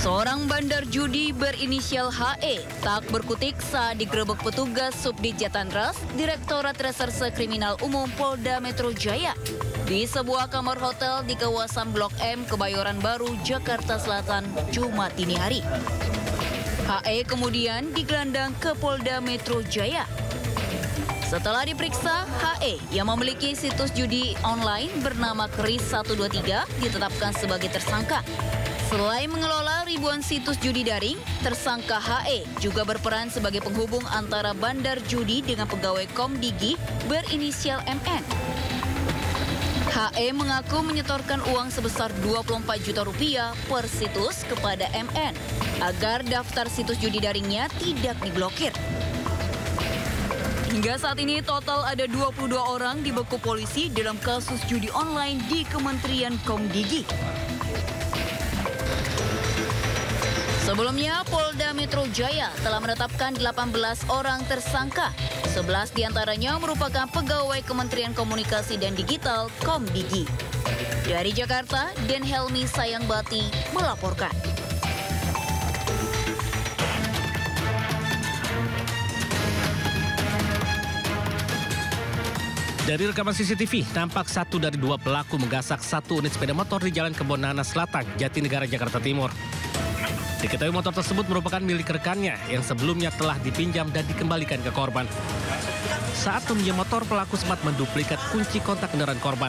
Seorang bandar judi berinisial HE tak berkutik saat digerebek petugas Subdit Jatanras, Direktorat Reserse Kriminal Umum Polda Metro Jaya di sebuah kamar hotel di kawasan Blok M, Kebayoran Baru, Jakarta Selatan, Jumat dini hari. HE kemudian digelandang ke Polda Metro Jaya. Setelah diperiksa, HE yang memiliki situs judi online bernama Kris 123 ditetapkan sebagai tersangka. Selain mengelola ribuan situs judi daring, tersangka HE juga berperan sebagai penghubung antara bandar judi dengan pegawai Komdigi berinisial MN. HE mengaku menyetorkan uang sebesar 24 juta rupiah per situs kepada MN agar daftar situs judi daringnya tidak diblokir. Hingga saat ini total ada 22 orang dibekuk polisi dalam kasus judi online di Kementerian Komdigi. Sebelumnya, Polda Metro Jaya telah menetapkan 18 orang tersangka. 11 diantaranya merupakan pegawai Kementerian Komunikasi dan Digital Komdigi. Dari Jakarta, Den Helmi Sayangbati melaporkan. Dari rekaman CCTV, nampak satu dari dua pelaku menggasak satu unit sepeda motor di Jalan Kebonana Selatan, Jatinegara, Jakarta Timur. Diketahui motor tersebut merupakan milik rekannya yang sebelumnya telah dipinjam dan dikembalikan ke korban. Saat meminjam motor, pelaku sempat menduplikat kunci kontak kendaraan korban.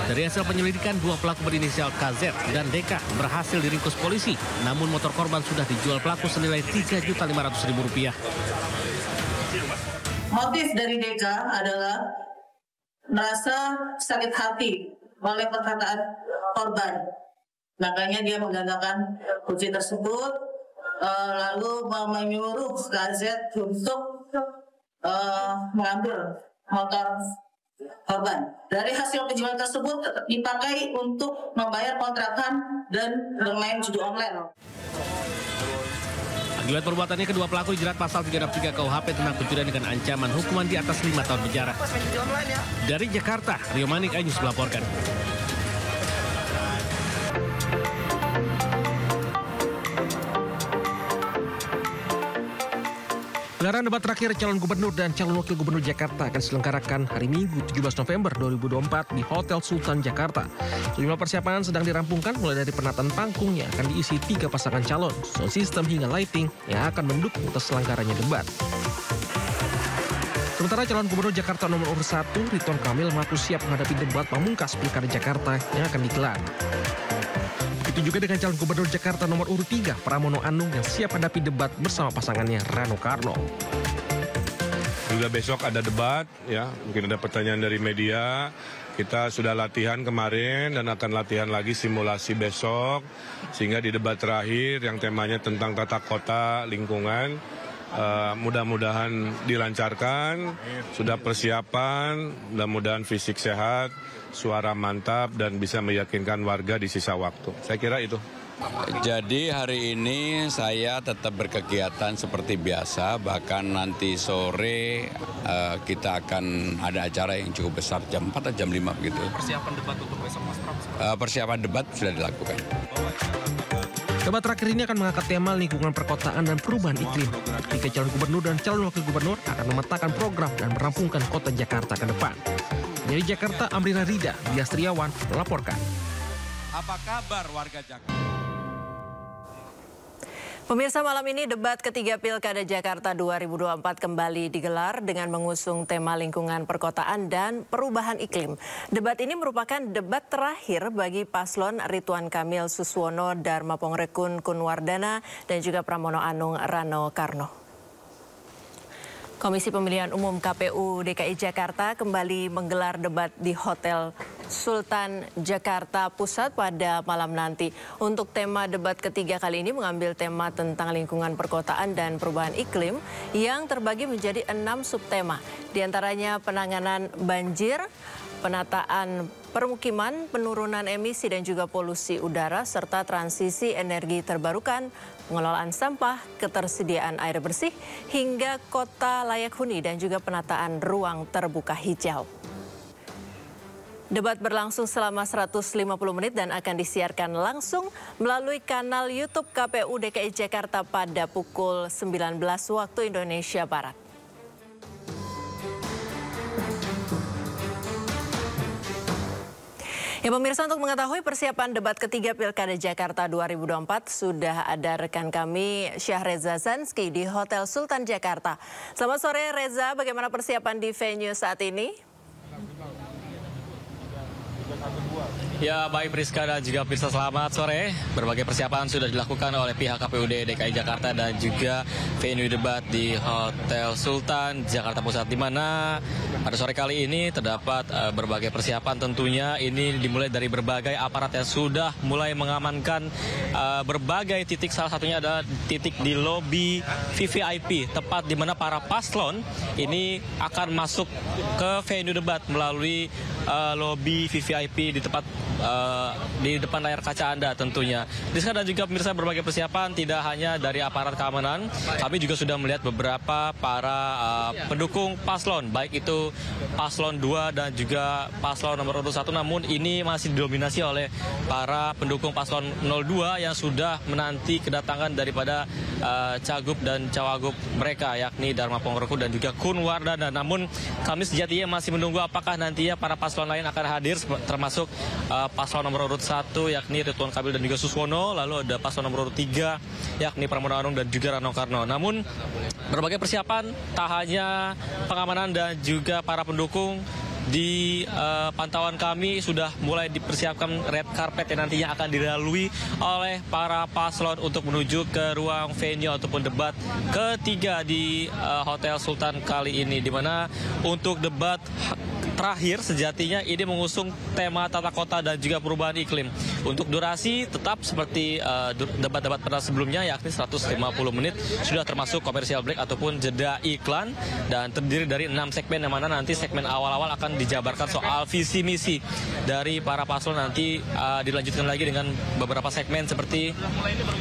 Dari hasil penyelidikan, dua pelaku berinisial KZ dan DK berhasil diringkus polisi. Namun motor korban sudah dijual pelaku senilai Rp3.500.000. Motif dari DK adalah merasa sakit hati oleh perkataan korban. Makanya dia menggunakan kunci tersebut, lalu menyuruh KZ untuk mengambil motor korban. Dari hasil penjualan tersebut dipakai untuk membayar kontrakan dan bermain judi online. Akibat perbuatannya, kedua pelaku dijerat pasal 363 KUHP tentang pencurian dengan ancaman hukuman di atas 5 tahun penjara. Dari Jakarta, Rio Manik, iNews melaporkan. Gelaran debat terakhir calon gubernur dan calon wakil gubernur Jakarta akan diselenggarakan hari Minggu 17 November 2024 di Hotel Sultan Jakarta. Sejumlah persiapan sedang dirampungkan, mulai dari penataan panggung yang akan diisi 3 pasangan calon, sound system hingga lighting yang akan mendukung terselenggaranya debat. Sementara calon gubernur Jakarta nomor urut 1, Ridwan Kamil, mengaku siap menghadapi debat pamungkas Pilkada Jakarta yang akan digelar. Itu juga dengan calon gubernur Jakarta nomor urut 3, Pramono Anung, yang siap hadapi debat bersama pasangannya Rano Karno. Juga besok ada debat, ya, mungkin ada pertanyaan dari media. Kita sudah latihan kemarin dan akan latihan lagi simulasi besok, sehingga di debat terakhir yang temanya tentang tata kota lingkungan, mudah-mudahan dilancarkan, sudah persiapan, mudah-mudahan fisik sehat, suara mantap, dan bisa meyakinkan warga di sisa waktu. Saya kira itu. Jadi hari ini saya tetap berkegiatan seperti biasa, bahkan nanti sore kita akan ada acara yang cukup besar, jam 4 atau jam 5 begitu. Persiapan debat untuk besok, Mas Pram? Persiapan debat sudah dilakukan. Debat terakhir ini akan mengangkat tema lingkungan perkotaan dan perubahan iklim. Tiga calon gubernur dan calon wakil gubernur akan memetakan program dan merampungkan kota Jakarta ke depan. Dari Jakarta, Amrina Rida, Dias Triawan melaporkan. Apa kabar warga Jakarta? Pemirsa, malam ini debat ketiga Pilkada Jakarta 2024 kembali digelar dengan mengusung tema lingkungan perkotaan dan perubahan iklim. Debat ini merupakan debat terakhir bagi paslon Ridwan Kamil Suswono, Dharma Pongrekun Kunwardana, dan juga Pramono Anung Rano Karno. Komisi Pemilihan Umum KPU DKI Jakarta kembali menggelar debat di Hotel Sultan Jakarta Pusat pada malam nanti. Untuk tema debat ketiga kali ini mengambil tema tentang lingkungan perkotaan dan perubahan iklim yang terbagi menjadi 6 subtema. Di antaranya penanganan banjir, penataan permukiman, penurunan emisi dan juga polusi udara, serta transisi energi terbarukan, pengelolaan sampah, ketersediaan air bersih, hingga kota layak huni dan juga penataan ruang terbuka hijau. Debat berlangsung selama 150 menit dan akan disiarkan langsung melalui kanal YouTube KPU DKI Jakarta pada pukul 19 waktu Indonesia Barat. Ya pemirsa, untuk mengetahui persiapan debat ketiga Pilkada Jakarta 2024 sudah ada rekan kami Syahreza Zansky di Hotel Sultan Jakarta. Selamat sore Reza, bagaimana persiapan di venue saat ini? Ya baik Priska dan juga Pirsa, selamat sore. Berbagai persiapan sudah dilakukan oleh pihak KPUD DKI Jakarta dan juga venue debat di Hotel Sultan Jakarta Pusat, di mana pada sore kali ini terdapat berbagai persiapan. Tentunya ini dimulai dari berbagai aparat yang sudah mulai mengamankan berbagai titik, salah satunya adalah titik di lobi VVIP, tepat di mana para paslon ini akan masuk ke venue debat melalui lobi VVIP di tempat di depan layar kaca Anda tentunya. Rizka dan juga pemirsa, berbagai persiapan tidak hanya dari aparat keamanan, kami juga sudah melihat beberapa para pendukung paslon, baik itu paslon 2 dan juga paslon nomor urut 1, namun ini masih didominasi oleh para pendukung paslon 02 yang sudah menanti kedatangan daripada cagup dan cawagup mereka, yakni Dharma Pongreku dan juga Kun Wardana. Namun kami sejatinya masih menunggu apakah nantinya para paslon lain akan hadir, termasuk paslon nomor urut 1 yakni Ridwan Kamil dan juga Suswono, lalu ada paslon nomor urut 3 yakni Pramono Anung dan juga Rano Karno. Namun berbagai persiapan tak hanya pengamanan dan juga para pendukung, di pantauan kami sudah mulai dipersiapkan red carpet yang nantinya akan dilalui oleh para paslon untuk menuju ke ruang venue ataupun debat ketiga di Hotel Sultan kali ini, di mana untuk debat terakhir sejatinya ini mengusung tema tata kota dan juga perubahan iklim. Untuk durasi tetap seperti debat-debat pada sebelumnya, yakni 150 menit, sudah termasuk commercial break ataupun jeda iklan, dan terdiri dari 6 segmen, yang mana nanti segmen awal-awal akan dijabarkan soal visi misi dari para paslon. Nanti dilanjutkan lagi dengan beberapa segmen seperti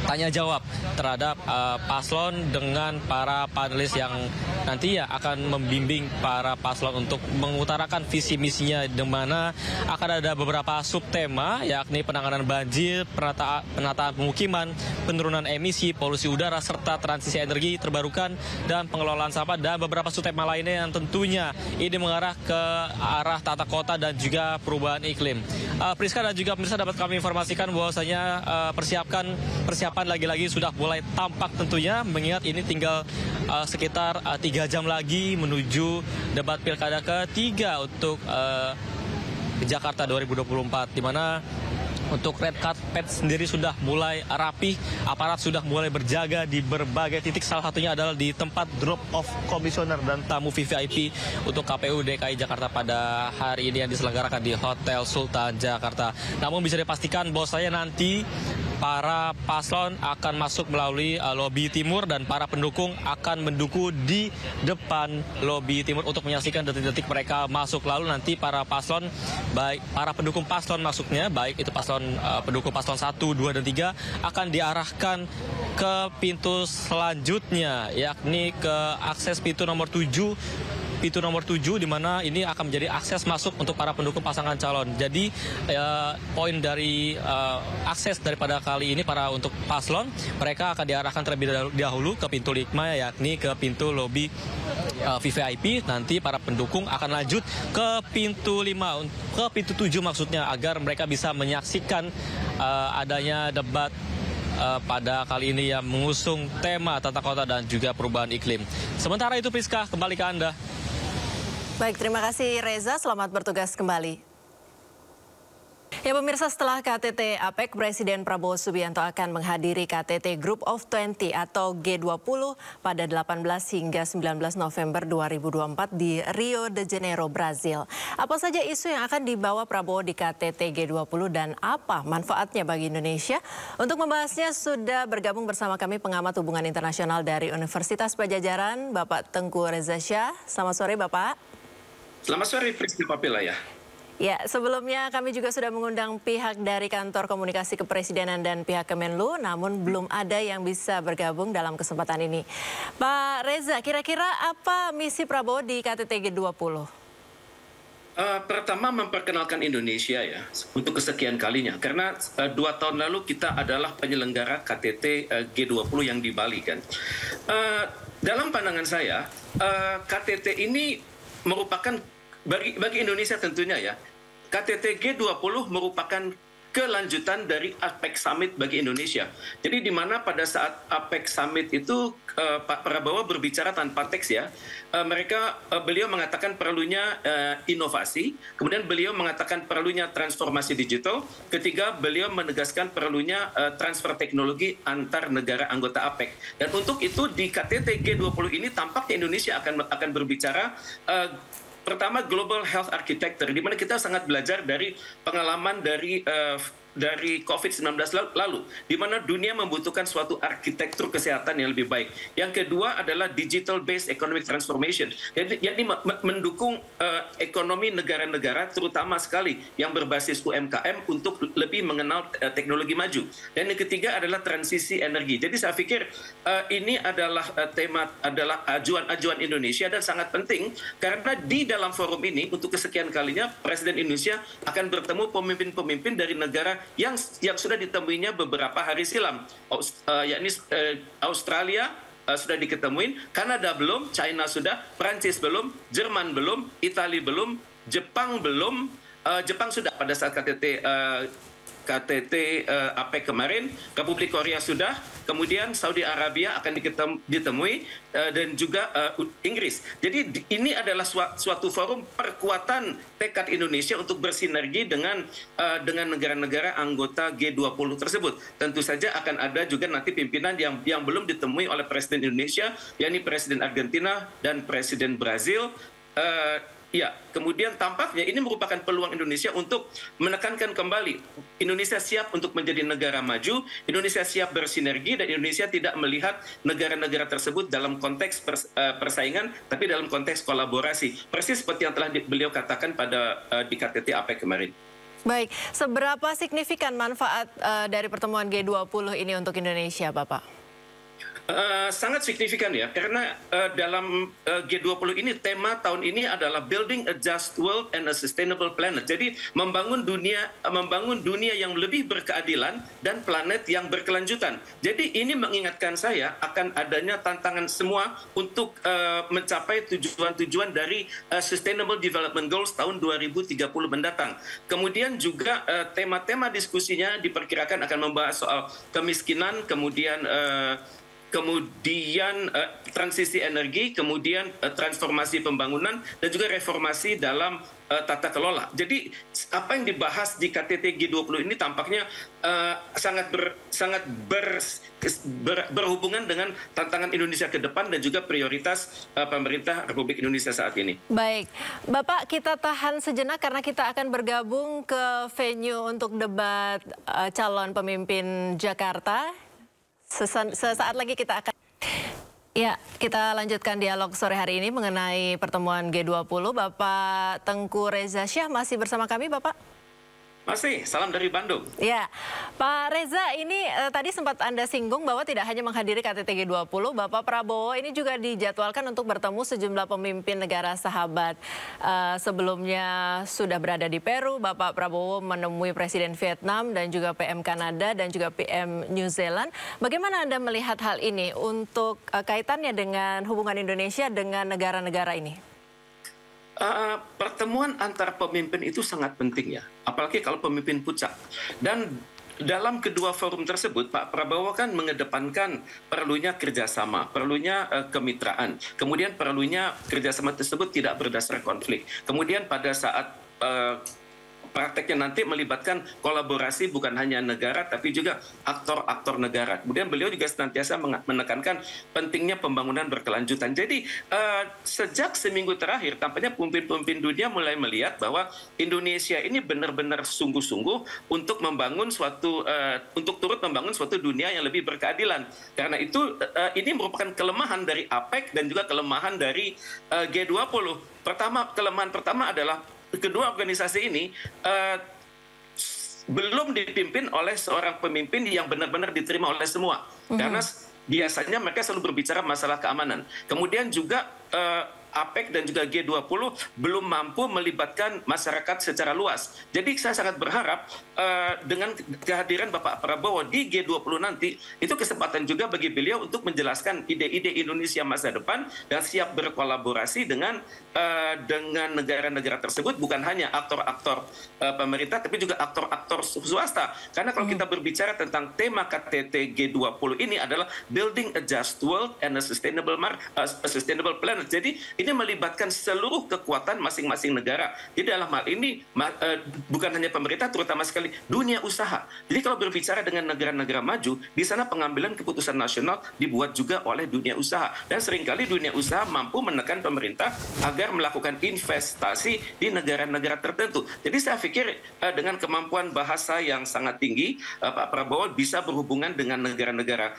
tanya jawab terhadap paslon dengan para panelis yang nanti ya akan membimbing para paslon untuk mengutarakan visi misinya, di mana akan ada beberapa subtema, yakni penanganan banjir, penataan pemukiman, penurunan emisi, polusi udara, serta transisi energi terbarukan dan pengelolaan sampah, dan beberapa subtema lainnya yang tentunya ini mengarah ke arah tata kota dan juga perubahan iklim. Priska dan juga pemirsa, dapat kami informasikan bahwasanya persiapan lagi-lagi sudah mulai tampak tentunya, mengingat ini tinggal sekitar 3 jam lagi menuju debat pilkada ketiga untuk Jakarta 2024, di mana untuk red carpet sendiri sudah mulai rapi, aparat sudah mulai berjaga di berbagai titik, salah satunya adalah di tempat drop off komisioner dan tamu VVIP untuk KPU DKI Jakarta pada hari ini yang diselenggarakan di Hotel Sultan Jakarta. Namun bisa dipastikan bahwasanya nanti para paslon akan masuk melalui lobi timur dan para pendukung akan mendukung di depan lobi timur untuk menyaksikan detik-detik mereka masuk. Lalu nanti para paslon, baik para pendukung paslon masuknya, baik itu pendukung paslon 1, 2, dan 3 akan diarahkan ke pintu selanjutnya, yakni ke akses pintu nomor 7, di mana ini akan menjadi akses masuk untuk para pendukung pasangan calon. Jadi poin dari akses daripada kali ini untuk paslon, mereka akan diarahkan terlebih dahulu ke pintu 5, yakni ke pintu lobi VVIP. Nanti para pendukung akan lanjut ke pintu 5, ke pintu 7 maksudnya, agar mereka bisa menyaksikan adanya debat pada kali ini yang mengusung tema tata kota dan juga perubahan iklim. Sementara itu Priska, kembali ke Anda. Baik, terima kasih Reza, selamat bertugas kembali. Ya pemirsa, setelah KTT APEC, Presiden Prabowo Subianto akan menghadiri KTT Group of 20 atau G20 pada 18 hingga 19 November 2024 di Rio de Janeiro, Brazil. Apa saja isu yang akan dibawa Prabowo di KTT G20 dan apa manfaatnya bagi Indonesia? Untuk membahasnya sudah bergabung bersama kami pengamat hubungan internasional dari Universitas Padjadjaran, Bapak Tengku Reza Shah. Selamat sore Bapak. Selamat sore Prisca Papila ya. Ya, sebelumnya kami juga sudah mengundang pihak dari Kantor Komunikasi Kepresidenan dan pihak Kemenlu, namun belum ada yang bisa bergabung dalam kesempatan ini. Pak Reza, kira-kira apa misi Prabowo di KTT G20? Pertama memperkenalkan Indonesia ya untuk kesekian kalinya karena 2 tahun lalu kita adalah penyelenggara KTT G20 yang di Bali kan. Dalam pandangan saya KTT ini merupakan bagi Indonesia tentunya ya, KTT G20 merupakan kelanjutan dari APEC Summit bagi Indonesia. Jadi di mana pada saat APEC Summit itu Pak Prabowo berbicara tanpa teks ya. Beliau mengatakan perlunya inovasi, kemudian beliau mengatakan perlunya transformasi digital, ketiga beliau menegaskan perlunya transfer teknologi antar negara anggota APEC. Dan untuk itu di KTT G20 ini tampaknya Indonesia akan berbicara pertama Global Health Architecture, di mana kita sangat belajar dari pengalaman dari COVID-19 lalu, di mana dunia membutuhkan suatu arsitektur kesehatan yang lebih baik. Yang kedua adalah digital-based economic transformation, yakni mendukung ekonomi negara-negara, terutama sekali yang berbasis UMKM untuk lebih mengenal teknologi maju. Dan yang ketiga adalah transisi energi. Jadi saya pikir ini adalah adalah ajuan-ajuan Indonesia dan sangat penting karena di dalam forum ini untuk kesekian kalinya Presiden Indonesia akan bertemu pemimpin-pemimpin dari negara yang sudah ditemuinya beberapa hari silam, yakni Australia sudah diketemuin, Kanada belum, China sudah, Prancis belum, Jerman belum, Italia belum, Jepang belum. Jepang sudah pada saat KTT APEC kemarin, Republik Korea sudah, kemudian Saudi Arabia akan ditemui, dan juga Inggris. Jadi ini adalah suatu forum perkuatan tekad Indonesia untuk bersinergi dengan negara-negara anggota G20 tersebut. Tentu saja akan ada juga nanti pimpinan yang belum ditemui oleh Presiden Indonesia, yakni Presiden Argentina dan Presiden Brazil. Ya, kemudian tampaknya ini merupakan peluang Indonesia untuk menekankan kembali Indonesia siap untuk menjadi negara maju, Indonesia siap bersinergi, dan Indonesia tidak melihat negara-negara tersebut dalam konteks persaingan, tapi dalam konteks kolaborasi. Persis seperti yang telah beliau katakan pada di KTT APEC kemarin. Baik, seberapa signifikan manfaat dari pertemuan G20 ini untuk Indonesia, Bapak? Sangat signifikan ya, karena dalam G20 ini tema tahun ini adalah Building a Just World and a Sustainable Planet. Jadi membangun dunia yang lebih berkeadilan dan planet yang berkelanjutan. Jadi ini mengingatkan saya akan adanya tantangan semua untuk mencapai tujuan-tujuan dari Sustainable Development Goals tahun 2030 mendatang. Kemudian juga tema-tema diskusinya diperkirakan akan membahas soal kemiskinan, kemudian transisi energi, kemudian transformasi pembangunan, dan juga reformasi dalam tata kelola. Jadi apa yang dibahas di KTT G20 ini tampaknya sangat berhubungan dengan tantangan Indonesia ke depan dan juga prioritas pemerintah Republik Indonesia saat ini. Baik, Bapak, kita tahan sejenak karena kita akan bergabung ke venue untuk debat calon pemimpin Jakarta. Sesaat lagi kita akan... Ya, kita lanjutkan dialog sore hari ini mengenai pertemuan G20. Bapak Tengku Reza Syah masih bersama kami, Bapak? Masih, salam dari Bandung. Ya, Pak Reza, ini tadi sempat Anda singgung bahwa tidak hanya menghadiri KTT G20, Bapak Prabowo ini juga dijadwalkan untuk bertemu sejumlah pemimpin negara sahabat. Sebelumnya sudah berada di Peru, Bapak Prabowo menemui Presiden Vietnam dan juga PM Kanada dan juga PM New Zealand. Bagaimana Anda melihat hal ini untuk kaitannya dengan hubungan Indonesia dengan negara-negara ini? Pertemuan antar pemimpin itu sangat penting ya, apalagi kalau pemimpin puncak. Dan dalam kedua forum tersebut, Pak Prabowo kan mengedepankan perlunya kerjasama, perlunya kemitraan, kemudian perlunya kerjasama tersebut tidak berdasar konflik. Kemudian pada saat prakteknya nanti melibatkan kolaborasi bukan hanya negara tapi juga aktor-aktor negara. Kemudian beliau juga senantiasa menekankan pentingnya pembangunan berkelanjutan. Jadi sejak seminggu terakhir tampaknya pemimpin-pemimpin dunia mulai melihat bahwa Indonesia ini benar-benar sungguh-sungguh untuk membangun untuk turut membangun suatu dunia yang lebih berkeadilan. Karena itu ini merupakan kelemahan dari APEC dan juga kelemahan dari G20. Kelemahan pertama adalah kedua organisasi ini belum dipimpin oleh seorang pemimpin yang benar-benar diterima oleh semua. Karena biasanya mereka selalu berbicara masalah keamanan. Kemudian juga APEC dan juga G20 belum mampu melibatkan masyarakat secara luas. Jadi saya sangat berharap dengan kehadiran Bapak Prabowo di G20 nanti, itu kesempatan juga bagi beliau untuk menjelaskan ide-ide Indonesia masa depan dan siap berkolaborasi dengan negara-negara tersebut, bukan hanya aktor-aktor pemerintah, tapi juga aktor-aktor swasta. Karena kalau kita berbicara tentang tema KTT G20 ini adalah Building a Just World and a Sustainable Planet. Jadi ini melibatkan seluruh kekuatan masing-masing negara. Jadi dalam hal ini bukan hanya pemerintah, terutama sekali dunia usaha. Jadi kalau berbicara dengan negara-negara maju, di sana pengambilan keputusan nasional dibuat juga oleh dunia usaha. Dan seringkali dunia usaha mampu menekan pemerintah agar melakukan investasi di negara-negara tertentu. Jadi saya pikir dengan kemampuan bahasa yang sangat tinggi, Pak Prabowo bisa berhubungan dengan negara-negara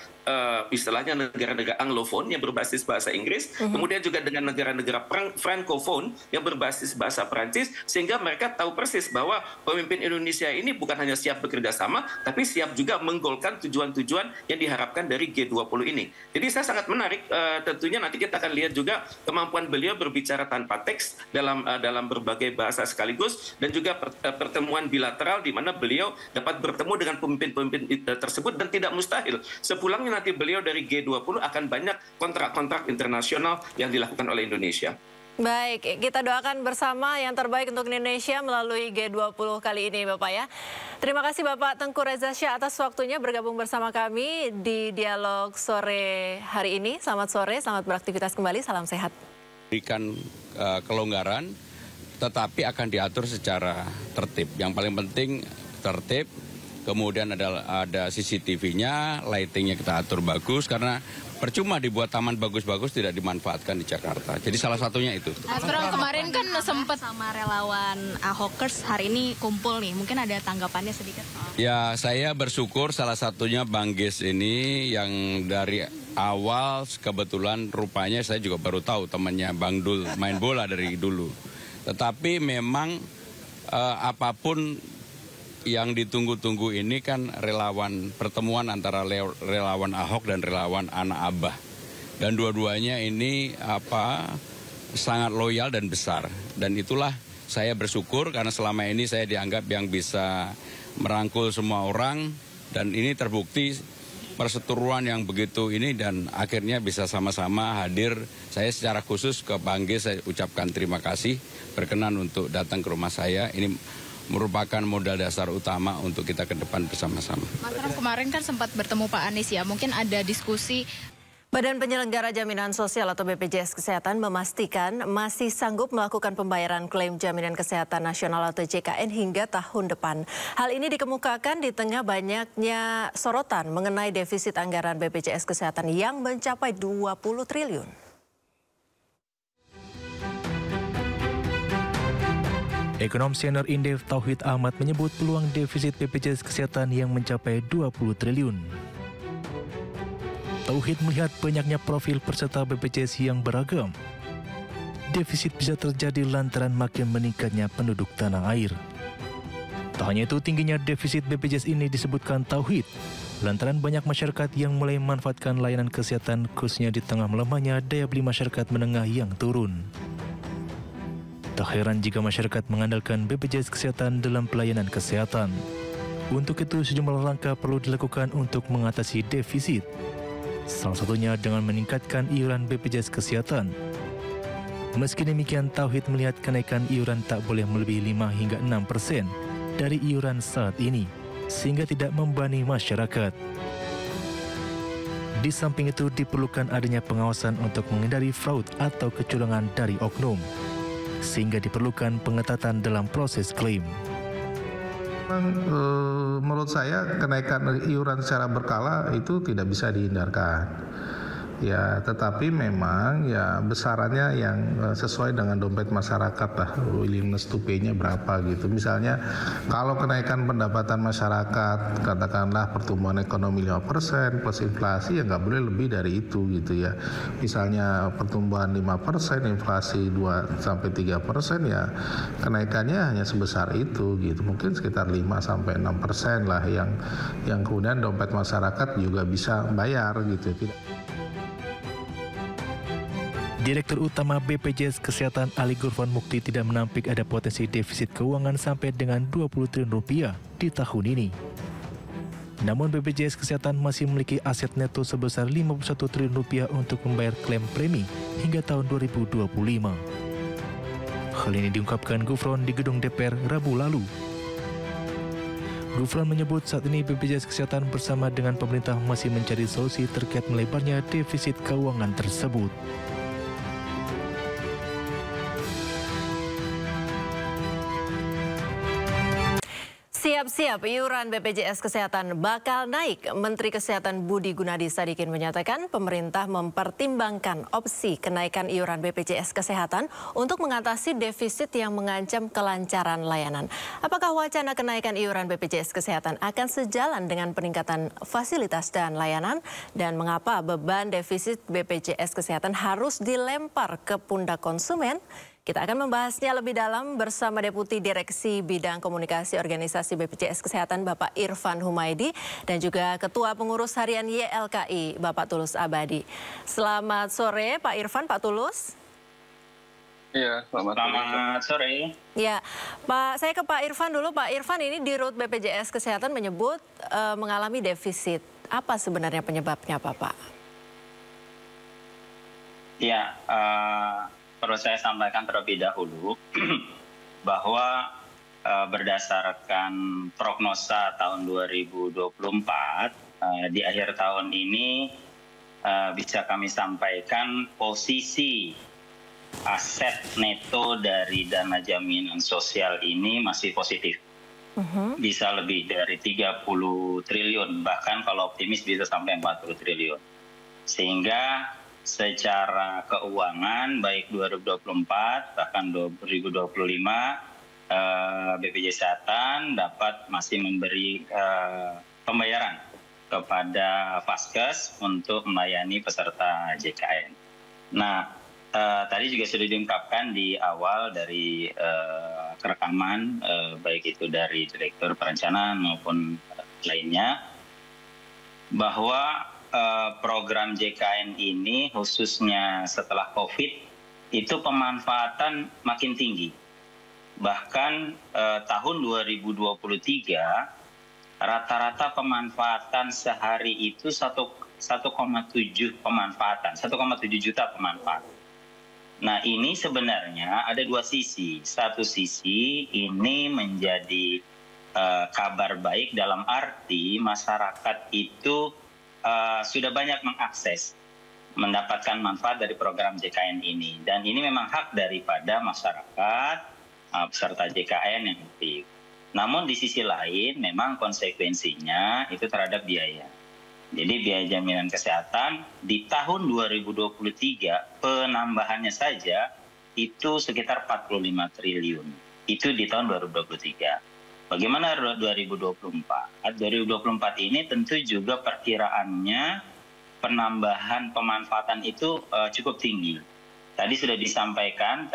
istilahnya negara-negara Anglophone yang berbasis bahasa Inggris, kemudian juga dengan negara-negara Francophone yang berbasis bahasa Perancis, sehingga mereka tahu persis bahwa pemimpin Indonesia ini bukan hanya siap bekerja sama, tapi siap juga menggolkan tujuan-tujuan yang diharapkan dari G20 ini. Jadi saya sangat menarik, tentunya nanti kita akan lihat juga kemampuan beliau berbicara tanpa teks dalam berbagai bahasa sekaligus, dan juga pertemuan bilateral di mana beliau dapat bertemu dengan pemimpin-pemimpin tersebut, dan tidak mustahil sepulangnya nanti beliau dari G20 akan banyak kontrak-kontrak internasional yang dilakukan oleh Indonesia. Baik, kita doakan bersama yang terbaik untuk Indonesia melalui G20 kali ini, Bapak ya. Terima kasih Bapak Tengku Reza Shah atas waktunya bergabung bersama kami di Dialog Sore hari ini. Selamat sore, selamat beraktivitas kembali, salam sehat. Berikan kelonggaran, tetapi akan diatur secara tertib. Yang paling penting tertib, kemudian ada CCTV-nya, lighting-nya kita atur bagus, karena percuma dibuat taman bagus-bagus tidak dimanfaatkan di Jakarta. Jadi salah satunya itu. Mas Bram, kemarin kan sempat sama relawan Ahokers, hari ini kumpul nih. Mungkin ada tanggapannya sedikit? Ya, saya bersyukur salah satunya Bang Gis ini yang dari awal kebetulan rupanya saya juga baru tahu temannya Bang Dul main bola dari dulu. Tetapi memang apapun yang ditunggu-tunggu ini kan relawan, pertemuan antara relawan Ahok dan relawan anak Abah. Dan dua-duanya ini sangat loyal dan besar. Dan itulah saya bersyukur karena selama ini saya dianggap yang bisa merangkul semua orang. Dan ini terbukti perseteruan yang begitu ini, dan akhirnya bisa sama-sama hadir. Saya secara khusus ke Bang G, saya ucapkan terima kasih berkenan untuk datang ke rumah saya. Ini merupakan modal dasar utama untuk kita ke depan bersama-sama. Mas Ram, kemarin kan sempat bertemu Pak Anies ya, mungkin ada diskusi. Badan Penyelenggara Jaminan Sosial atau BPJS Kesehatan memastikan masih sanggup melakukan pembayaran klaim Jaminan Kesehatan Nasional atau JKN hingga tahun depan. Hal ini dikemukakan di tengah banyaknya sorotan mengenai defisit anggaran BPJS Kesehatan yang mencapai 20 triliun. Ekonom senior Indef Tauhid Ahmad menyebut peluang defisit BPJS Kesehatan yang mencapai 20 triliun. Tauhid melihat banyaknya profil peserta BPJS yang beragam. Defisit bisa terjadi lantaran makin meningkatnya penduduk tanah air. Tak hanya itu, tingginya defisit BPJS ini disebutkan Tauhid lantaran banyak masyarakat yang mulai memanfaatkan layanan kesehatan, khususnya di tengah melemahnya daya beli masyarakat menengah yang turun. Tak heran jika masyarakat mengandalkan BPJS Kesehatan dalam pelayanan kesehatan. Untuk itu, sejumlah langkah perlu dilakukan untuk mengatasi defisit. Salah satunya dengan meningkatkan iuran BPJS Kesehatan. Meski demikian, Tauhid melihat kenaikan iuran tak boleh melebihi 5 hingga 6% dari iuran saat ini, sehingga tidak membebani masyarakat. Di samping itu, diperlukan adanya pengawasan untuk menghindari fraud atau kecurangan dari oknum, sehingga diperlukan pengetatan dalam proses klaim. Menurut saya kenaikan iuran secara berkala itu tidak bisa dihindarkan. Ya, tetapi memang ya besarannya yang sesuai dengan dompet masyarakat lah, willingness to pay-nya berapa gitu. Misalnya kalau kenaikan pendapatan masyarakat katakanlah pertumbuhan ekonomi 5% plus inflasi, ya nggak boleh lebih dari itu gitu ya. Misalnya pertumbuhan 5%, inflasi 2-3%, ya kenaikannya hanya sebesar itu gitu. Mungkin sekitar 5-6% lah yang kemudian dompet masyarakat juga bisa bayar gitu. Direktur Utama BPJS Kesehatan Ali Gufron Mukti tidak menampik ada potensi defisit keuangan sampai dengan 20 triliun rupiah di tahun ini. Namun BPJS Kesehatan masih memiliki aset neto sebesar 51 triliun rupiah untuk membayar klaim premi hingga tahun 2025. Hal ini diungkapkan Gufron di gedung DPR Rabu lalu. Gufron menyebut saat ini BPJS Kesehatan bersama dengan pemerintah masih mencari solusi terkait melebarnya defisit keuangan tersebut. Siap-siap, iuran BPJS Kesehatan bakal naik. Menteri Kesehatan Budi Gunadi Sadikin menyatakan pemerintah mempertimbangkan opsi kenaikan iuran BPJS Kesehatan untuk mengatasi defisit yang mengancam kelancaran layanan. Apakah wacana kenaikan iuran BPJS Kesehatan akan sejalan dengan peningkatan fasilitas dan layanan? Dan mengapa beban defisit BPJS Kesehatan harus dilempar ke pundak konsumen? Kita akan membahasnya lebih dalam bersama Deputi Direksi Bidang Komunikasi Organisasi BPJS Kesehatan Bapak Irfan Humaydi dan juga Ketua Pengurus Harian YLKI Bapak Tulus Abadi. Selamat sore Pak Irfan, Pak Tulus. Iya, selamat sore. Ya, Pak, saya ke Pak Irfan dulu. Pak Irfan, ini di Dirut BPJS Kesehatan menyebut mengalami defisit. Apa sebenarnya penyebabnya, Pak? Ya, perlu saya sampaikan terlebih dahulu bahwa berdasarkan prognosa tahun 2024 di akhir tahun ini bisa kami sampaikan posisi aset neto dari dana jaminan sosial ini masih positif. Bisa lebih dari 30 triliun, bahkan kalau optimis bisa sampai 40 triliun. Sehingga secara keuangan baik 2024 bahkan 2025 BPJS Kesehatan dapat masih memberi pembayaran kepada Vaskes untuk melayani peserta JKN. Nah, tadi juga sudah diungkapkan di awal dari rekaman baik itu dari Direktur Perencanaan maupun lainnya bahwa program JKN ini khususnya setelah COVID itu pemanfaatan makin tinggi. Bahkan tahun 2023 rata-rata pemanfaatan sehari itu 1,7 pemanfaatan, 1,7 juta pemanfaat. Nah, ini sebenarnya ada dua sisi. Satu sisi ini menjadi kabar baik dalam arti masyarakat itu sudah banyak mengakses, mendapatkan manfaat dari program JKN ini. Dan ini memang hak daripada masyarakat, peserta JKN yang aktif. Namun di sisi lain memang konsekuensinya itu terhadap biaya. Jadi biaya jaminan kesehatan di tahun 2023 penambahannya saja itu sekitar 45 triliun. Itu di tahun 2023. Bagaimana 2024? 2024 ini tentu juga perkiraannya penambahan pemanfaatan itu cukup tinggi. Tadi sudah disampaikan,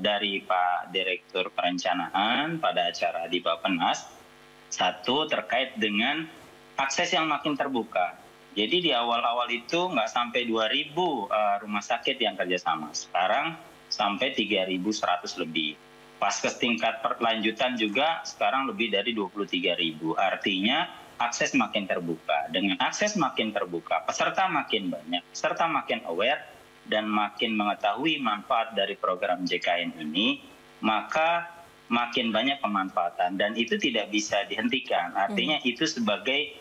dari Pak Direktur Perencanaan pada acara di Bappenas, satu terkait dengan akses yang makin terbuka. Jadi di awal-awal itu nggak sampai 2.000 rumah sakit yang kerjasama. Sekarang sampai 3.100 lebih. Vaskes tingkat perlanjutan juga sekarang lebih dari 23.000. Artinya akses makin terbuka. Dengan akses makin terbuka, peserta makin banyak, peserta makin aware dan makin mengetahui manfaat dari program JKN ini, maka makin banyak pemanfaatan dan itu tidak bisa dihentikan. Artinya itu sebagai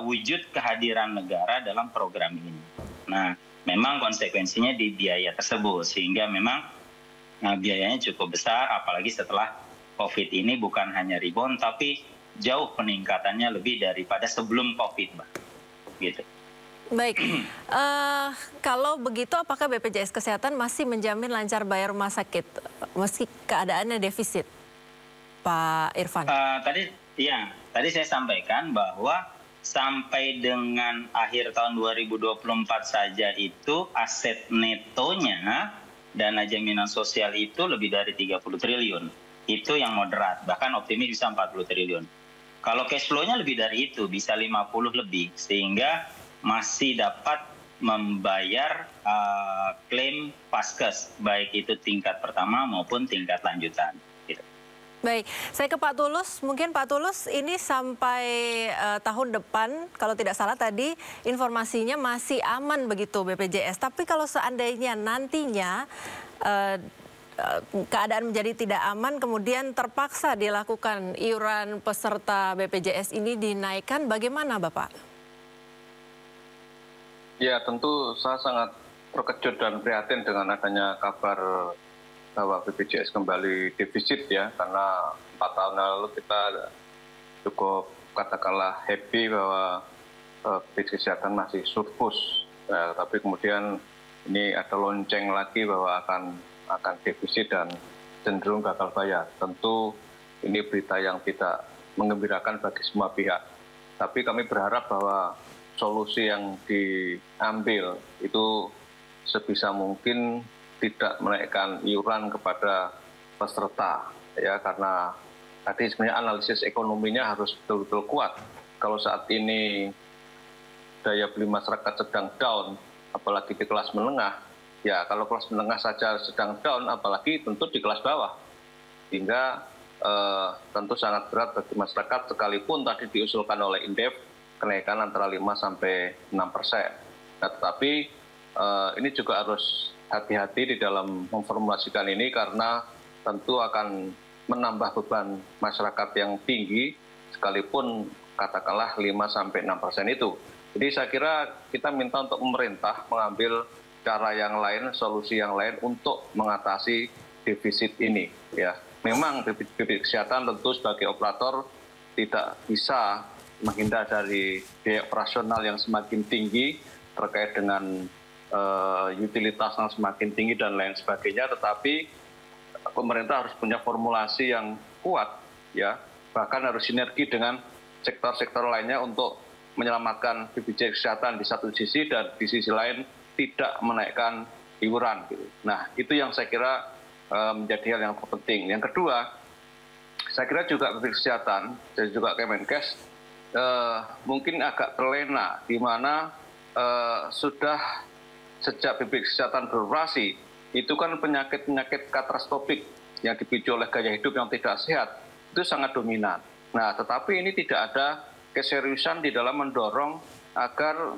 wujud kehadiran negara dalam program ini. Nah, memang konsekuensinya di biaya tersebut sehingga memang biayanya cukup besar, apalagi setelah COVID ini bukan hanya rebound, tapi jauh peningkatannya lebih daripada sebelum COVID, Mbak. Gitu. Baik, kalau begitu apakah BPJS Kesehatan masih menjamin lancar bayar rumah sakit meski keadaannya defisit, Pak Irfan? Tadi saya sampaikan bahwa sampai dengan akhir tahun 2024 saja itu aset netonya dana jaminan sosial itu lebih dari 30 triliun. Itu yang moderat, bahkan optimis bisa 40 triliun. Kalau cash flow-nya lebih dari itu, bisa 50 lebih. Sehingga masih dapat membayar klaim Paskes, baik itu tingkat pertama maupun tingkat lanjutan. Gitu. Baik, saya ke Pak Tulus. Mungkin Pak Tulus ini sampai tahun depan, kalau tidak salah tadi informasinya masih aman begitu BPJS. Tapi kalau seandainya nantinya keadaan menjadi tidak aman, kemudian terpaksa dilakukan iuran peserta BPJS ini dinaikkan, bagaimana Bapak? Ya, tentu saya sangat terkejut dan prihatin dengan adanya kabar bahwa BPJS kembali defisit ya, karena 4 tahun lalu kita cukup katakanlah happy bahwa BPJS Kesehatan masih surplus, ya, tapi kemudian ini ada lonceng lagi bahwa akan defisit dan cenderung gagal bayar. Tentu ini berita yang tidak menggembirakan bagi semua pihak. Tapi kami berharap bahwa solusi yang diambil itu sebisa mungkin tidak menaikkan iuran kepada peserta, ya, karena tadi sebenarnya analisis ekonominya harus betul-betul kuat. Kalau saat ini daya beli masyarakat sedang down, apalagi di kelas menengah, ya kalau kelas menengah saja sedang down, apalagi tentu di kelas bawah. Sehingga tentu sangat berat bagi masyarakat, sekalipun tadi diusulkan oleh Indef kenaikan antara 5-6%. Nah, tetapi ini juga harus hati-hati di dalam memformulasikan ini karena tentu akan menambah beban masyarakat yang tinggi, sekalipun katakanlah 5-6% itu. Jadi saya kira kita minta untuk pemerintah mengambil cara yang lain, solusi yang lain untuk mengatasi defisit ini. Ya, memang BPJS Kesehatan tentu sebagai operator tidak bisa menghindar dari biaya operasional yang semakin tinggi terkait dengan utilitas yang semakin tinggi dan lain sebagainya. Tetapi pemerintah harus punya formulasi yang kuat, ya, bahkan harus sinergi dengan sektor-sektor lainnya untuk menyelamatkan BPJS Kesehatan di satu sisi dan di sisi lain tidak menaikkan iuran. Gitu. Nah, itu yang saya kira menjadi hal yang penting. Yang kedua, saya kira juga BPJS Kesehatan dan juga Kemenkes mungkin agak terlena, di mana sudah sejak BPJS Kesehatan beroperasi, itu kan penyakit-penyakit katastrofik yang dipicu oleh gaya hidup yang tidak sehat, itu sangat dominan. Nah, tetapi ini tidak ada keseriusan di dalam mendorong agar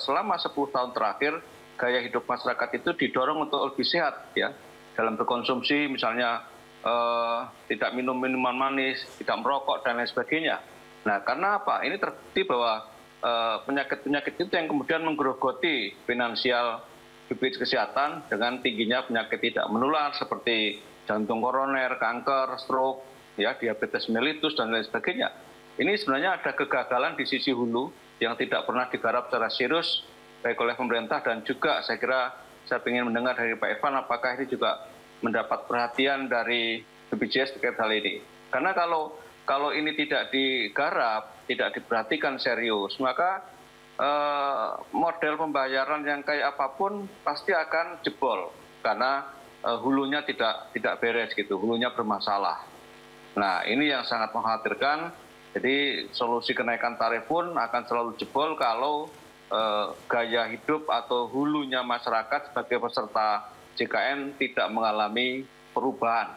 selama 10 tahun terakhir gaya hidup masyarakat itu didorong untuk lebih sehat, ya, dalam berkonsumsi misalnya tidak minum minuman manis, tidak merokok dan lain sebagainya. Nah, karena apa? Ini terbukti bahwa penyakit-penyakit itu yang kemudian menggerogoti finansial BPJS Kesehatan dengan tingginya penyakit tidak menular seperti jantung koroner, kanker, stroke, ya, diabetes mellitus dan lain sebagainya. Ini sebenarnya ada kegagalan di sisi hulu yang tidak pernah digarap secara serius baik oleh pemerintah, dan juga saya kira saya ingin mendengar dari Pak Irfan apakah ini juga mendapat perhatian dari BPJS terkait hal ini. Karena kalau ini tidak digarap, tidak diperhatikan serius, maka model pembayaran yang kayak apapun pasti akan jebol karena hulunya tidak beres gitu, hulunya bermasalah. Nah, ini yang sangat mengkhawatirkan. Jadi solusi kenaikan tarif pun akan selalu jebol kalau gaya hidup atau hulunya masyarakat sebagai peserta JKN tidak mengalami perubahan.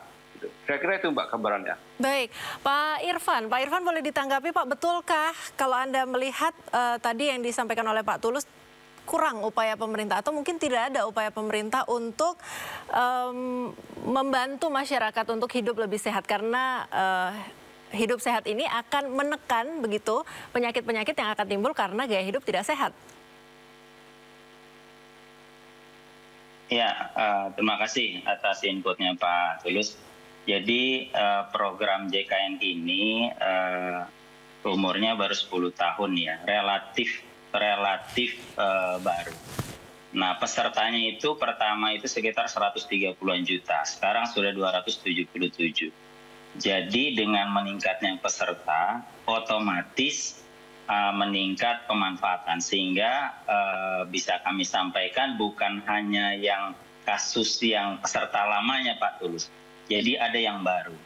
Saya kira itu Mbak gambarannya. Baik, Pak Irfan boleh ditanggapi Pak, betulkah kalau Anda melihat tadi yang disampaikan oleh Pak Tulus kurang upaya pemerintah atau mungkin tidak ada upaya pemerintah untuk membantu masyarakat untuk hidup lebih sehat, karena hidup sehat ini akan menekan begitu penyakit-penyakit yang akan timbul karena gaya hidup tidak sehat? Ya, terima kasih atas inputnya Pak Tulus. Jadi program JKN ini umurnya baru 10 tahun ya, relatif baru. Nah, pesertanya itu pertama itu sekitar 130-an juta, sekarang sudah 277. Jadi dengan meningkatnya peserta, otomatis meningkat pemanfaatan, sehingga bisa kami sampaikan bukan hanya yang kasus yang peserta lamanya Pak Tulus, jadi ada yang baru.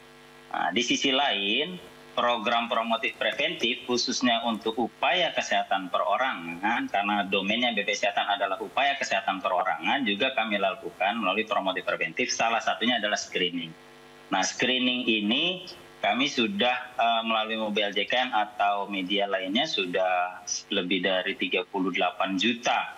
Nah, di sisi lain program promotif preventif khususnya untuk upaya kesehatan perorangan, karena domainnya BPJS Kesehatan adalah upaya kesehatan perorangan, juga kami lakukan melalui promotif preventif, salah satunya adalah screening. Nah, screening ini kami sudah melalui mobile JKN atau media lainnya sudah lebih dari 38 juta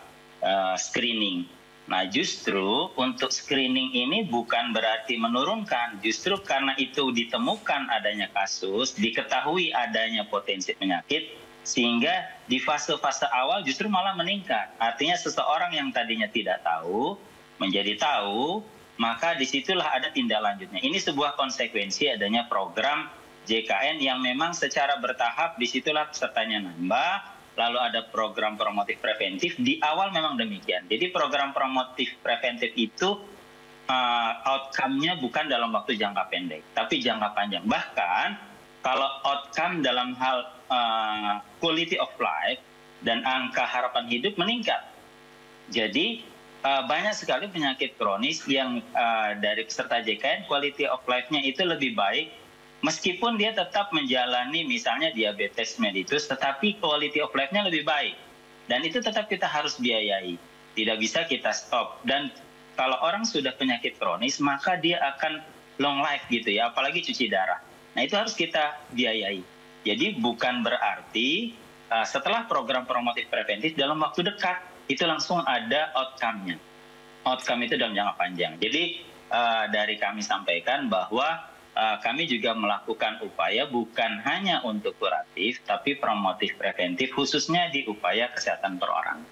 screening. Nah, justru untuk screening ini bukan berarti menurunkan, justru karena itu ditemukan adanya kasus, diketahui adanya potensi penyakit, sehingga di fase-fase awal justru malah meningkat. Artinya seseorang yang tadinya tidak tahu, menjadi tahu, maka disitulah ada tindak lanjutnya. Ini sebuah konsekuensi adanya program JKN yang memang secara bertahap, disitulah pesertanya nambah, lalu ada program promotif preventif, di awal memang demikian. Jadi program promotif preventif itu outcome-nya bukan dalam waktu jangka pendek, tapi jangka panjang. Bahkan kalau outcome dalam hal quality of life dan angka harapan hidup meningkat. Jadi banyak sekali penyakit kronis yang dari peserta JKN quality of life-nya itu lebih baik, meskipun dia tetap menjalani misalnya diabetes mellitus, tetapi quality of life-nya lebih baik. Dan itu tetap kita harus biayai. Tidak bisa kita stop. Dan kalau orang sudah penyakit kronis, maka dia akan long life gitu ya, apalagi cuci darah. Nah, itu harus kita biayai. Jadi bukan berarti setelah program promotif preventif dalam waktu dekat, itu langsung ada outcome-nya. Outcome itu dalam jangka panjang. Jadi dari kami sampaikan bahwa kami juga melakukan upaya bukan hanya untuk kuratif, tapi promotif preventif khususnya di upaya kesehatan perorangan.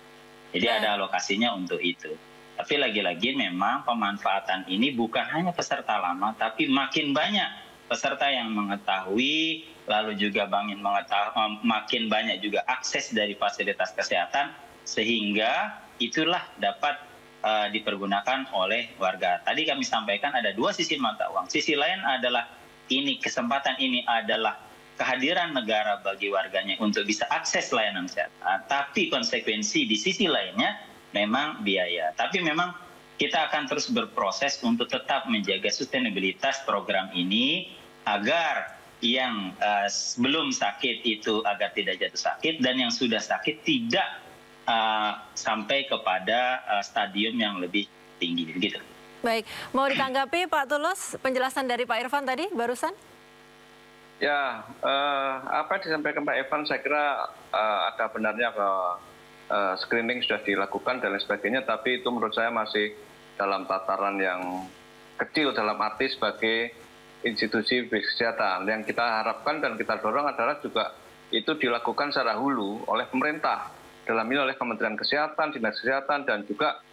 Jadi ada alokasinya untuk itu. Tapi lagi-lagi memang pemanfaatan ini bukan hanya peserta lama, tapi makin banyak peserta yang mengetahui, lalu juga makin banyak juga akses dari fasilitas kesehatan, sehingga itulah dapat dipergunakan oleh warga. Tadi kami sampaikan ada dua sisi mata uang. Sisi lain adalah kesempatan ini adalah kehadiran negara bagi warganya untuk bisa akses layanan kesehatan. Tapi konsekuensi di sisi lainnya memang biaya. Tapi memang kita akan terus berproses untuk tetap menjaga sustainabilitas program ini agar yang belum sakit itu agar tidak jatuh sakit, dan yang sudah sakit tidak sampai kepada stadium yang lebih tinggi gitu. Baik, mau ditanggapi Pak Tulus penjelasan dari Pak Irfan tadi barusan? Ya, apa yang disampaikan Pak Irfan saya kira ada benarnya bahwa screening sudah dilakukan dan lain sebagainya, tapi itu menurut saya masih dalam tataran yang kecil dalam arti sebagai institusi kesehatan. Yang kita harapkan dan kita dorong adalah juga itu dilakukan secara hulu oleh pemerintah. Dalam ini oleh Kementerian Kesehatan, Dinas Kesehatan, dan juga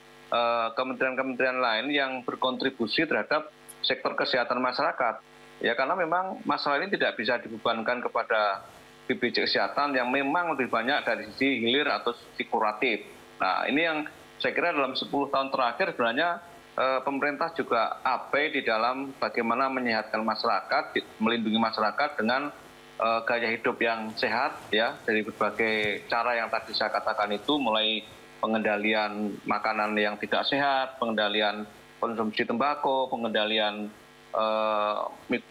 kementerian-kementerian lain yang berkontribusi terhadap sektor kesehatan masyarakat. Ya, karena memang masalah ini tidak bisa dibebankan kepada BPJS Kesehatan yang memang lebih banyak dari sisi hilir atau sisi kuratif. Nah, ini yang saya kira dalam 10 tahun terakhir sebenarnya pemerintah juga abai di dalam bagaimana menyehatkan masyarakat, melindungi masyarakat dengan gaya hidup yang sehat, ya, dari berbagai cara yang tadi saya katakan itu, mulai pengendalian makanan yang tidak sehat, pengendalian konsumsi tembakau, pengendalian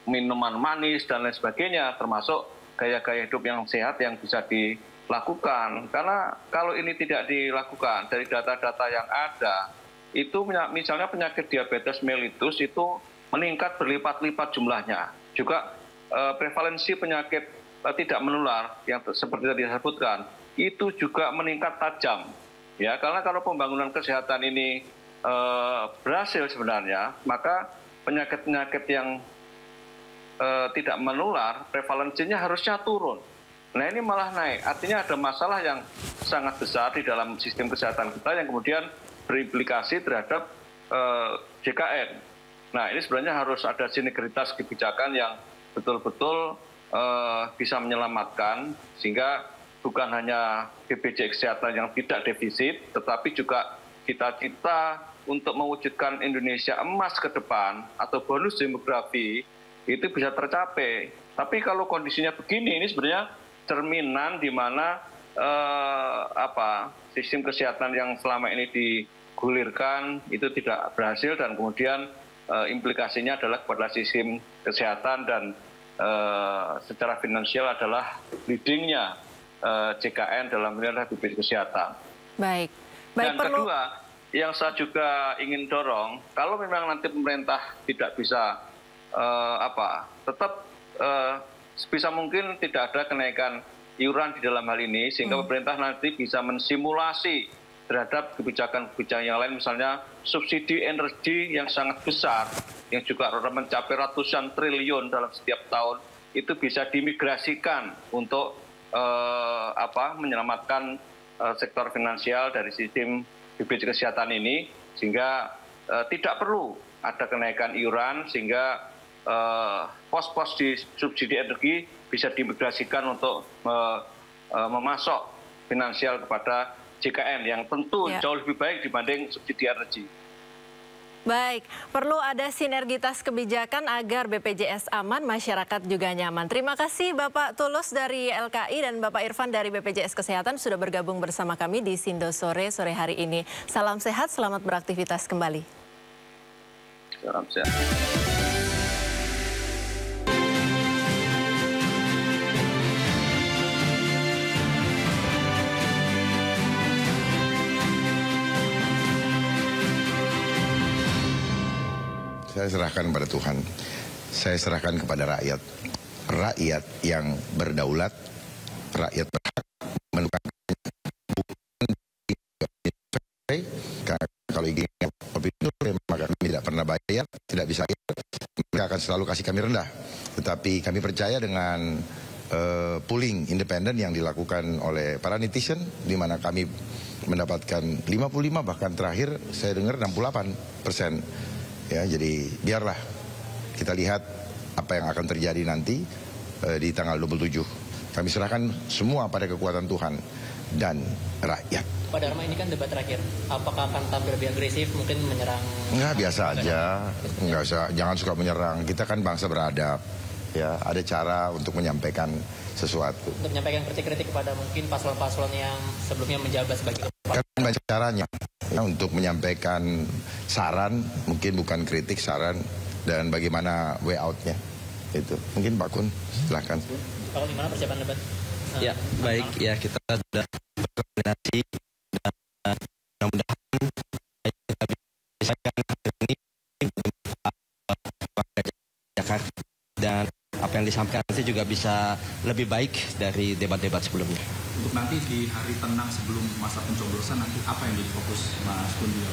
minuman manis dan lain sebagainya, termasuk gaya-gaya hidup yang sehat yang bisa dilakukan. Karena kalau ini tidak dilakukan, dari data-data yang ada, itu misalnya penyakit diabetes mellitus itu meningkat berlipat-lipat jumlahnya. Juga prevalensi penyakit tidak menular yang seperti tadi disebutkan itu juga meningkat tajam, ya, karena kalau pembangunan kesehatan ini berhasil sebenarnya, maka penyakit-penyakit yang tidak menular prevalensinya harusnya turun. Nah, ini malah naik, artinya ada masalah yang sangat besar di dalam sistem kesehatan kita yang kemudian berimplikasi terhadap JKN. Nah, ini sebenarnya harus ada sinergitas kebijakan yang betul-betul bisa menyelamatkan, sehingga bukan hanya BPJS Kesehatan yang tidak defisit, tetapi juga cita-cita untuk mewujudkan Indonesia emas ke depan atau bonus demografi itu bisa tercapai. Tapi kalau kondisinya begini, ini sebenarnya cerminan di mana sistem kesehatan yang selama ini digulirkan itu tidak berhasil, dan kemudian implikasinya adalah kepada sistem kesehatan dan secara finansial adalah leadingnya JKN dalam hal BPJS Kesehatan. Baik. Dan kedua, yang saya juga ingin dorong, kalau memang nanti pemerintah tidak bisa tetap sebisa mungkin tidak ada kenaikan iuran di dalam hal ini, sehingga pemerintah nanti bisa mensimulasi terhadap kebijakan-kebijakan yang lain, misalnya subsidi energi yang sangat besar, yang juga mencapai ratusan triliun dalam setiap tahun, itu bisa dimigrasikan untuk menyelamatkan sektor finansial dari sistem BPJS Kesehatan ini, sehingga tidak perlu ada kenaikan iuran, sehingga pos-pos di subsidi energi bisa dimigrasikan untuk memasok finansial kepada JKN yang tentu jauh lebih baik dibanding subsidi energi. Baik, perlu ada sinergitas kebijakan agar BPJS aman, masyarakat juga nyaman. Terima kasih Bapak Tulus dari LKI dan Bapak Irfan dari BPJS Kesehatan sudah bergabung bersama kami di Sindo Sore hari ini. Salam sehat, selamat beraktivitas kembali. Salam sehat. Saya serahkan kepada Tuhan, saya serahkan kepada rakyat. Rakyat yang berdaulat, rakyat berhak menentukan kalau ingin maka kami tidak pernah bayar, tidak bisa bayar, mereka akan selalu kasih kami rendah. Tetapi kami percaya dengan pooling independen yang dilakukan oleh para netizen, di mana kami mendapatkan 55, bahkan terakhir saya dengar 68%. Ya, jadi biarlah kita lihat apa yang akan terjadi nanti di tanggal 27. Kami serahkan semua pada kekuatan Tuhan dan rakyat. Pak Dharma, ini kan debat terakhir. Apakah akan tampil lebih agresif, mungkin menyerang? Enggak, biasa aja. Enggak usah, jangan suka menyerang. Kita kan bangsa beradab. Ya, ada cara untuk menyampaikan sesuatu. Untuk menyampaikan kritik-kritik kepada mungkin paslon-paslon yang sebelumnya menjabat sebagai kan banyak caranya. Ya, untuk menyampaikan saran, mungkin bukan kritik, saran, dan bagaimana way out-nya. Itu. Mungkin Pak Kun, silakan. Kalau gimana persiapan debat? Ya, baik. Ya, kita sudah berkoordinasi dan mudah-mudahan kita bisa hari ini Jakarta dan apa yang disampaikan nanti juga bisa lebih baik dari debat-debat sebelumnya. Untuk nanti di hari tenang sebelum masa pencoblosan, nanti apa yang jadi fokus Mas Kun juga?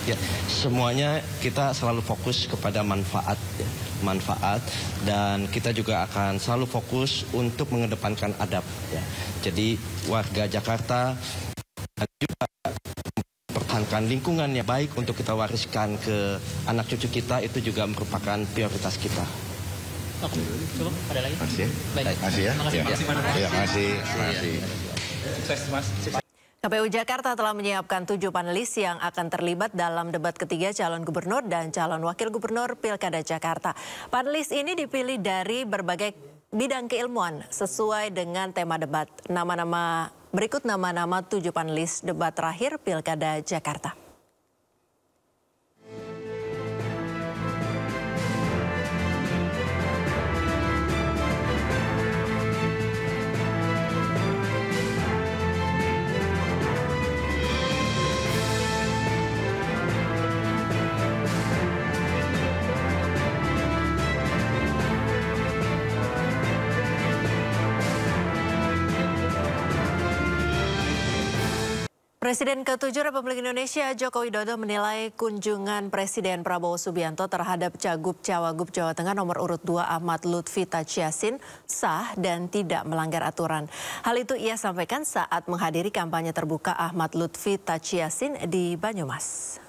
Ya, semuanya kita selalu fokus kepada manfaat, ya, manfaat, dan kita juga akan selalu fokus untuk mengedepankan adab. Ya. Jadi warga Jakarta juga mempertahankan lingkungannya baik untuk kita wariskan ke anak cucu kita, itu juga merupakan prioritas kita. Oke, cukup. Ada lagi? Masih. Baik. Masih ya? Masih. Sukses, Mas. KPU Jakarta telah menyiapkan 7 panelis yang akan terlibat dalam debat ketiga calon gubernur dan calon wakil gubernur Pilkada Jakarta. Panelis ini dipilih dari berbagai bidang keilmuan sesuai dengan tema debat. Berikut nama-nama 7 panelis debat terakhir Pilkada Jakarta. Presiden ke-7 Republik Indonesia Joko Widodo menilai kunjungan Presiden Prabowo Subianto terhadap Cagup Cawagup Jawa Tengah nomor urut 2 Ahmad Lutfi Tachiasin sah dan tidak melanggar aturan. Hal itu ia sampaikan saat menghadiri kampanye terbuka Ahmad Lutfi Tachiasin di Banyumas.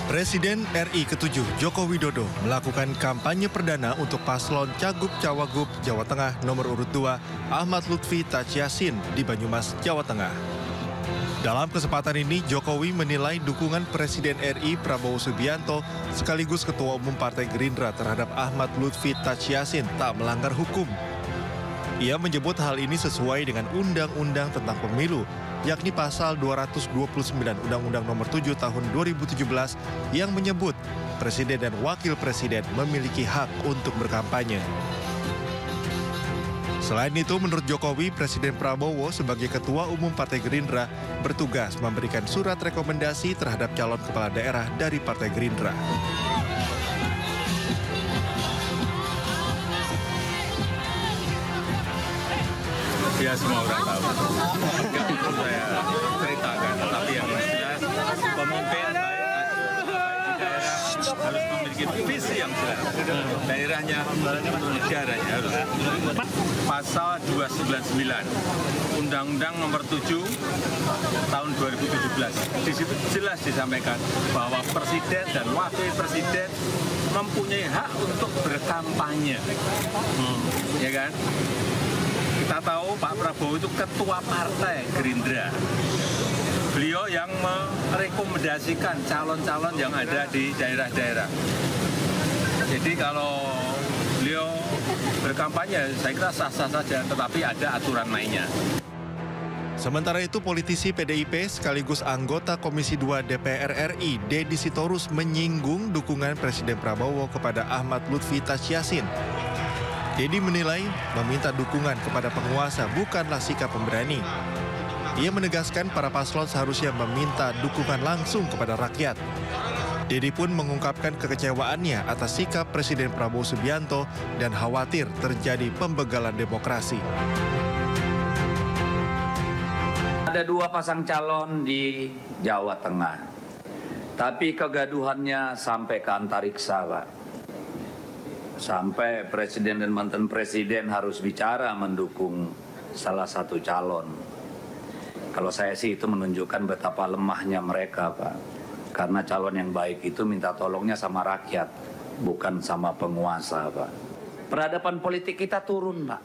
Presiden RI ke-7 Joko Widodo melakukan kampanye perdana untuk paslon Cagup Cawagup Jawa Tengah nomor urut 2 Ahmad Lutfi Tachiasin di Banyumas, Jawa Tengah. Dalam kesempatan ini, Jokowi menilai dukungan Presiden RI Prabowo Subianto sekaligus Ketua Umum Partai Gerindra terhadap Ahmad Lutfi Tachiasin tak melanggar hukum. Ia menyebut hal ini sesuai dengan Undang-Undang tentang Pemilu, yakni pasal 229 Undang-Undang Nomor 7 Tahun 2017 yang menyebut Presiden dan Wakil Presiden memiliki hak untuk berkampanye. Selain itu, menurut Jokowi, Presiden Prabowo sebagai Ketua Umum Partai Gerindra bertugas memberikan surat rekomendasi terhadap calon kepala daerah dari Partai Gerindra. Ya, semua orang tahu. Tidak perlu saya ceritakan, tetapi yang jelas pemimpin baik di daerah harus memiliki visi yang jelas. Daerahnya, negaranya harus. Pasal 299 Undang-Undang Nomor 7 Tahun 2017. Di situ jelas disampaikan bahwa Presiden dan Wakil Presiden mempunyai hak untuk berkampanye. Ya kan? Kita tahu Pak Prabowo itu ketua partai Gerindra. Beliau yang merekomendasikan calon-calon yang ada di daerah-daerah. Jadi kalau beliau berkampanye, saya kira sah-sah saja, tetapi ada aturan mainnya. Sementara itu, politisi PDIP sekaligus anggota Komisi 2 DPR RI, Deddy Sitorus menyinggung dukungan Presiden Prabowo kepada Ahmad Lutfi Tachiasin. Deddy menilai meminta dukungan kepada penguasa bukanlah sikap pemberani. Ia menegaskan para paslon seharusnya meminta dukungan langsung kepada rakyat. Deddy pun mengungkapkan kekecewaannya atas sikap Presiden Prabowo Subianto dan khawatir terjadi pembegalan demokrasi. Ada 2 pasang calon di Jawa Tengah, tapi kegaduhannya sampai ke antariksa, Pak. Sampai Presiden dan mantan Presiden harus bicara mendukung salah satu calon. Kalau saya sih itu menunjukkan betapa lemahnya mereka, Pak. Karena calon yang baik itu minta tolongnya sama rakyat, bukan sama penguasa, Pak. Peradaban politik kita turun, Pak.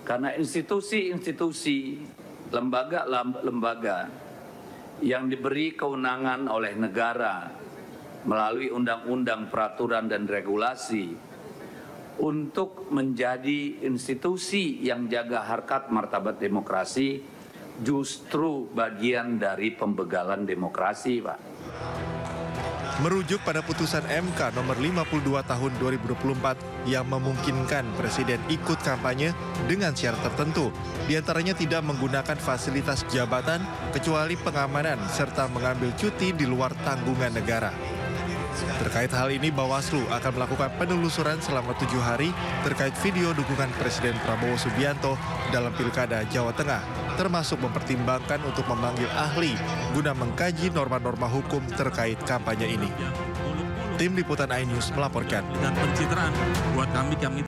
Karena institusi-institusi, lembaga-lembaga yang diberi kewenangan oleh negara melalui undang-undang, peraturan, dan regulasi untuk menjadi institusi yang jaga harkat martabat demokrasi justru bagian dari pembegalan demokrasi, Pak. Merujuk pada putusan MK nomor 52 tahun 2024 yang memungkinkan Presiden ikut kampanye dengan syarat tertentu, diantaranya tidak menggunakan fasilitas jabatan kecuali pengamanan serta mengambil cuti di luar tanggungan negara. Terkait hal ini, Bawaslu akan melakukan penelusuran selama 7 hari terkait video dukungan Presiden Prabowo Subianto dalam Pilkada Jawa Tengah, termasuk mempertimbangkan untuk memanggil ahli guna mengkaji norma-norma hukum terkait kampanye ini. Tim Liputan iNews melaporkan. Dan pencitraan buat kami.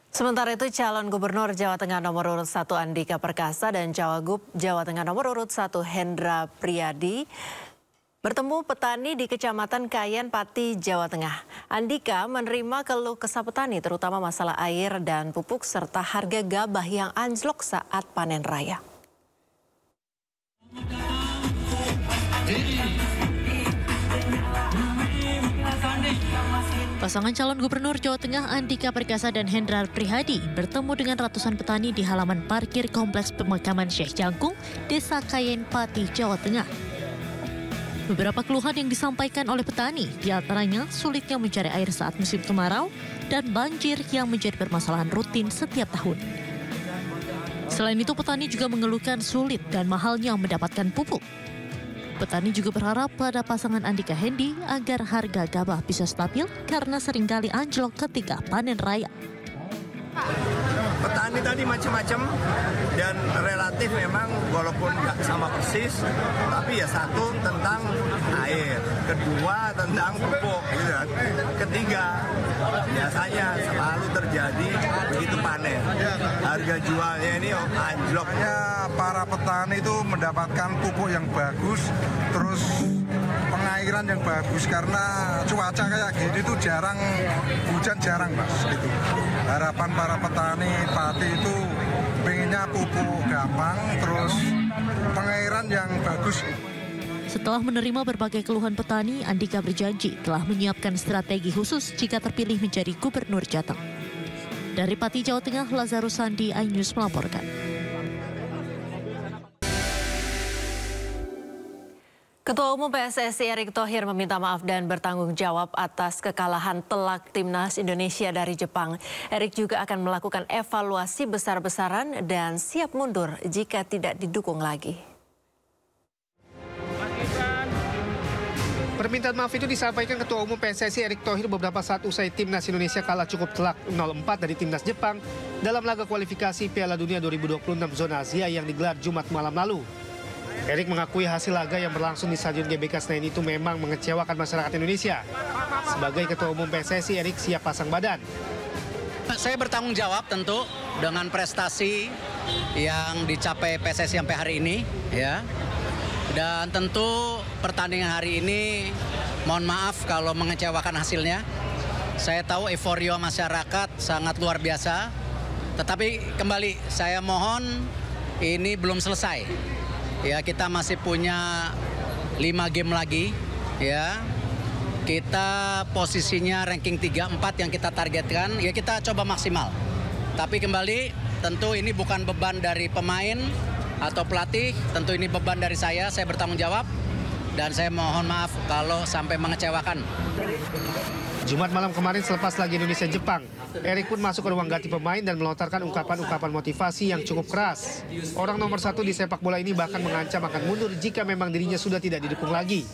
Sementara itu, calon Gubernur Jawa Tengah nomor urut 1 Andika Perkasa dan Cawagup Jawa Tengah nomor urut 1 Hendra Priyadi bertemu petani di Kecamatan Kayen, Pati, Jawa Tengah. Andika menerima keluh kesah petani terutama masalah air dan pupuk serta harga gabah yang anjlok saat panen raya. Pasangan calon Gubernur Jawa Tengah Andika Perkasa dan Hendra Prihadi bertemu dengan ratusan petani di halaman parkir Kompleks Pemakaman Syekh Jangkung, Desa Kayen, Pati, Jawa Tengah. Beberapa keluhan yang disampaikan oleh petani, diantaranya sulitnya mencari air saat musim kemarau dan banjir yang menjadi permasalahan rutin setiap tahun. Selain itu, petani juga mengeluhkan sulit dan mahalnya mendapatkan pupuk. Petani juga berharap pada pasangan Andika Hendi agar harga gabah bisa stabil karena seringkali anjlok ketika panen raya. Petani tadi macam-macam dan relatif memang walaupun nggak sama persis, tapi ya satu tentang air, kedua tentang pupuk, gitu kan. Ketiga biasanya selalu terjadi begitu panen, harga jualnya ini anjloknya. Para petani itu mendapatkan pupuk yang bagus, terus pengairan yang bagus karena cuaca kayak gini tuh jarang hujan, jarang Mas gitu. Harapan para petani Pati itu pengennya pupuk gampang, terus pengairan yang bagus. Setelah menerima berbagai keluhan petani, Andika berjanji telah menyiapkan strategi khusus jika terpilih menjadi Gubernur Jateng. Dari Pati, Jawa Tengah, Lazarus Sandi, iNews melaporkan. Ketua Umum PSSI Erick Thohir meminta maaf dan bertanggung jawab atas kekalahan telak Timnas Indonesia dari Jepang. Erick juga akan melakukan evaluasi besar-besaran dan siap mundur jika tidak didukung lagi. Permintaan maaf itu disampaikan Ketua Umum PSSI Erick Thohir beberapa saat usai Timnas Indonesia kalah cukup telak 0-4 dari Timnas Jepang dalam laga kualifikasi Piala Dunia 2026 zona Asia yang digelar Jumat malam lalu. Erick mengakui hasil laga yang berlangsung di Stadion GBK Senayan itu memang mengecewakan masyarakat Indonesia. Sebagai Ketua Umum PSSI, Erick siap pasang badan. Saya bertanggung jawab tentu dengan prestasi yang dicapai PSSI sampai hari ini, ya. Dan tentu pertandingan hari ini, mohon maaf kalau mengecewakan hasilnya. Saya tahu euforia masyarakat sangat luar biasa. Tetapi kembali, saya mohon ini belum selesai. Ya, kita masih punya 5 game lagi, ya. Kita posisinya ranking 3-4 yang kita targetkan, ya kita coba maksimal. Tapi kembali, tentu ini bukan beban dari pemain atau pelatih, tentu ini beban dari saya bertanggung jawab. Dan saya mohon maaf kalau sampai mengecewakan. Jumat malam kemarin selepas laga Indonesia-Jepang, Erick pun masuk ke ruang ganti pemain dan melontarkan ungkapan-ungkapan motivasi yang cukup keras. Orang nomor 1 di sepak bola ini bahkan mengancam akan mundur jika memang dirinya sudah tidak didukung lagi.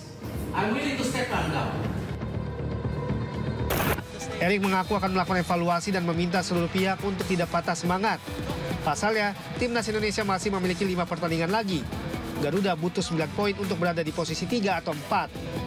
Erick mengaku akan melakukan evaluasi dan meminta seluruh pihak untuk tidak patah semangat. Pasalnya, Timnas Indonesia masih memiliki 5 pertandingan lagi. Garuda butuh 9 poin untuk berada di posisi 3 atau 4.